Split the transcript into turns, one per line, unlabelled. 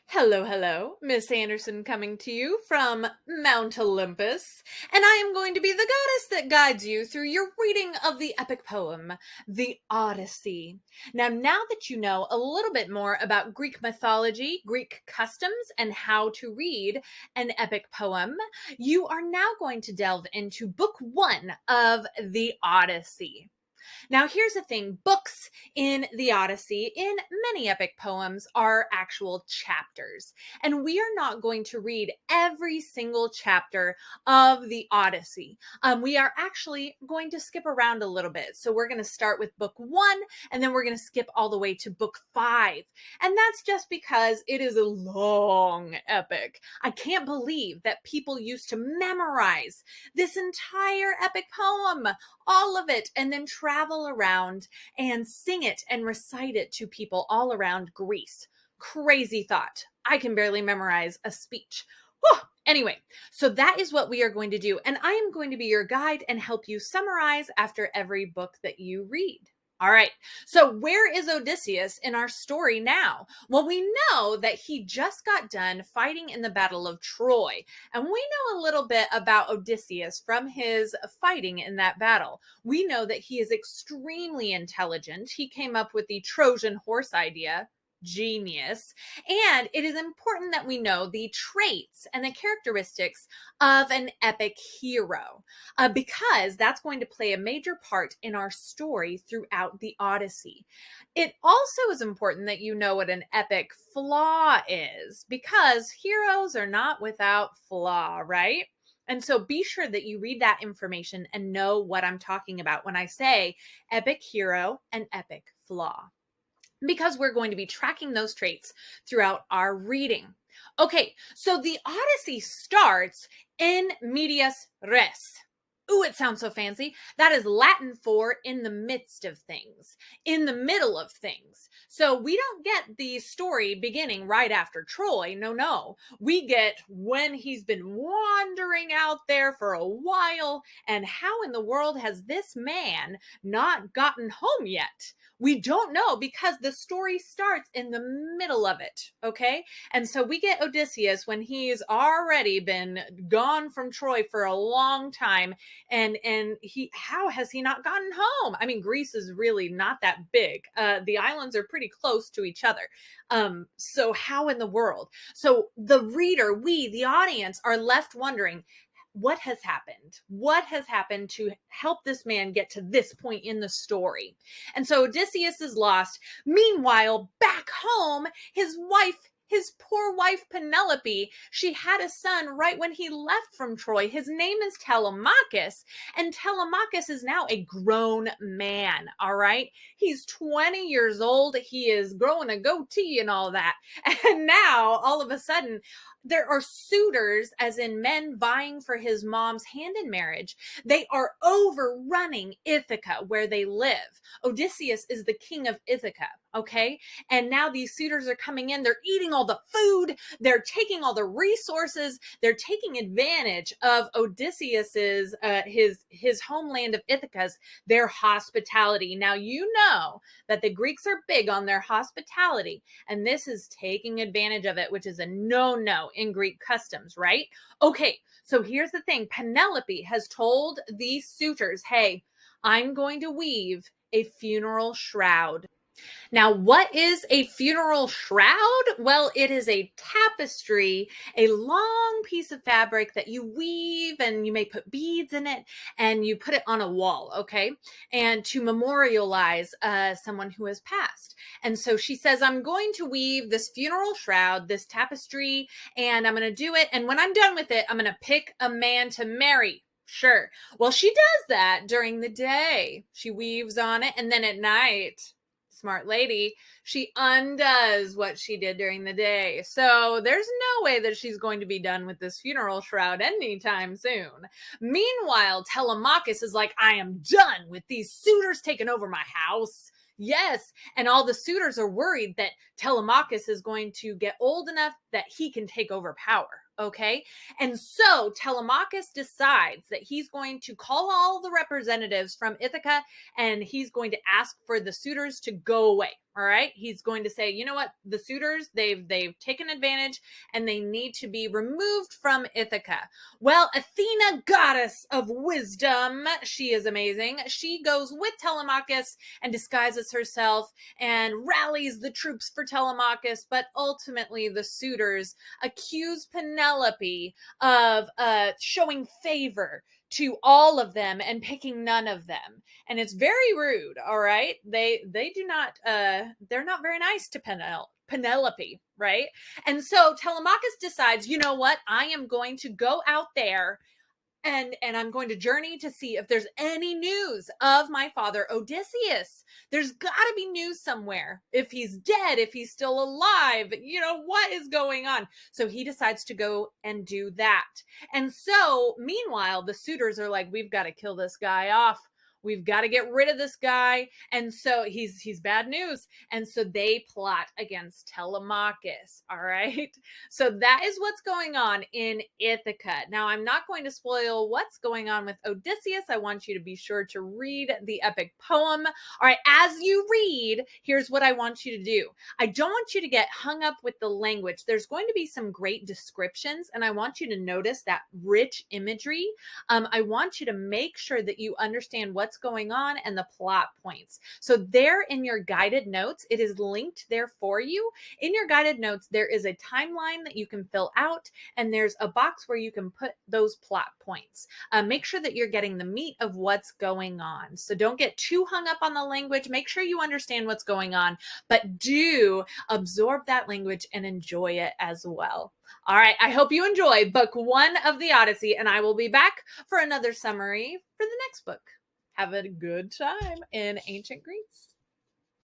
Hello, hello. Miss Anderson coming to you from Mount Olympus, and I am going to be the goddess that guides you through your reading of the epic poem, the Odyssey. Now that you know a little bit more about Greek mythology, Greek customs, and how to read an epic poem, you are now going to delve into book one of the Odyssey. Now, here's the thing, books in the Odyssey, in many epic poems, are actual chapters. And we are not going to read every single chapter of the Odyssey. We are actually going to skip around a little bit. So we're going to start with book one, and then we're going to skip all the way to book five. And that's just because it is a long epic. I can't believe that people used to memorize this entire epic poem, all of it, and then travel around and sing it and recite it to people all around Greece. Crazy thought. I can barely memorize a speech. Whew. Anyway, so that is what we are going to do. And I am going to be your guide and help you summarize after every book that you read. All right, so where is Odysseus in our story now? Well, we know that he just got done fighting in the Battle of Troy, and we know a little bit about Odysseus from his fighting in that battle. We know that he is extremely intelligent. He came up with the Trojan horse idea. Genius. And it is important that we know the traits and the characteristics of an epic hero, because that's going to play a major part in our story throughout the Odyssey. It also is important that you know what an epic flaw is, because heroes are not without flaw, right? And so be sure that you read that information and know what I'm talking about when I say epic hero and epic flaw, because we're going to be tracking those traits throughout our reading. Okay, so the Odyssey starts in medias res. Ooh, it sounds so fancy. That is Latin for in the midst of things, in the middle of things. So we don't get the story beginning right after Troy. No. We get when he's been wandering out there for a while, and how in the world has this man not gotten home yet? We don't know, because the story starts in the middle of it, okay? And so we get Odysseus when he's already been gone from Troy for a long time, and how has he not gotten home? I mean, Greece is really not that big. The islands are pretty close to each other. So how in the world? So the reader, we, the audience, are left wondering, what has happened? What has happened to help this man get to this point in the story? And so Odysseus is lost. Meanwhile, back home, his poor wife Penelope, she had a son right when he left from Troy. His name is Telemachus, and Telemachus is now a grown man, all right? He's 20 years old. He is growing a goatee and all that. And now, all of a sudden, there are suitors, as in men vying for his mom's hand in marriage. They are overrunning Ithaca, where they live. Odysseus is the king of Ithaca, okay? And now these suitors are coming in. They're eating all the food. They're taking all the resources. They're taking advantage of Odysseus's, his homeland of Ithaca's, their hospitality. Now, you know that the Greeks are big on their hospitality, and this is taking advantage of it, which is a no-no in Greek customs, right? Okay, so here's the thing. Penelope has told these suitors, hey, I'm going to weave a funeral shroud. Now, what is a funeral shroud? Well, it is a tapestry, a long piece of fabric that you weave, and you may put beads in it, and you put it on a wall, okay? And to memorialize someone who has passed. And so she says, I'm going to weave this funeral shroud, this tapestry, and I'm going to do it. And when I'm done with it, I'm going to pick a man to marry. Sure. Well, she does that during the day. She weaves on it, and then at night, smart lady, she undoes what she did during the day. So there's no way that she's going to be done with this funeral shroud anytime soon. Meanwhile, Telemachus is like, I am done with these suitors taking over my house. Yes. And all the suitors are worried that Telemachus is going to get old enough that he can take over power. Okay. And so Telemachus decides that he's going to call all the representatives from Ithaca and he's going to ask for the suitors to go away. All right. He's going to say, you know what? The suitors, they've taken advantage and they need to be removed from Ithaca. Well, Athena, goddess of wisdom, she is amazing. She goes with Telemachus and disguises herself and rallies the troops for Telemachus, but ultimately the suitors accuse Penelope of showing favor to all of them and picking none of them, and it's very rude. All right, they do not they're not very nice to Penelope, right? And so Telemachus decides, you know what, I am going to go out there and I'm going to journey to see if there's any news of my father Odysseus. There's got to be news somewhere. If he's dead, if he's still alive, what is going on? So he decides to go and do that. And so meanwhile, the suitors are like, we've got to kill this guy off. We've got to get rid of this guy. And so he's bad news. And so they plot against Telemachus. All right. So that is what's going on in Ithaca. Now, I'm not going to spoil what's going on with Odysseus. I want you to be sure to read the epic poem. All right. As you read, here's what I want you to do. I don't want you to get hung up with the language. There's going to be some great descriptions, and I want you to notice that rich imagery. I want you to make sure that you understand what's going on and the plot points. So there in your guided notes, it is linked there for you. In your guided notes, there is a timeline that you can fill out, and there's a box where you can put those plot points. Make sure that you're getting the meat of what's going on. So don't get too hung up on the language. Make sure you understand what's going on, but do absorb that language and enjoy it as well. All right, I hope you enjoyed book 1 of the Odyssey, and I will be back for another summary for the next book. Have a good time in ancient Greece.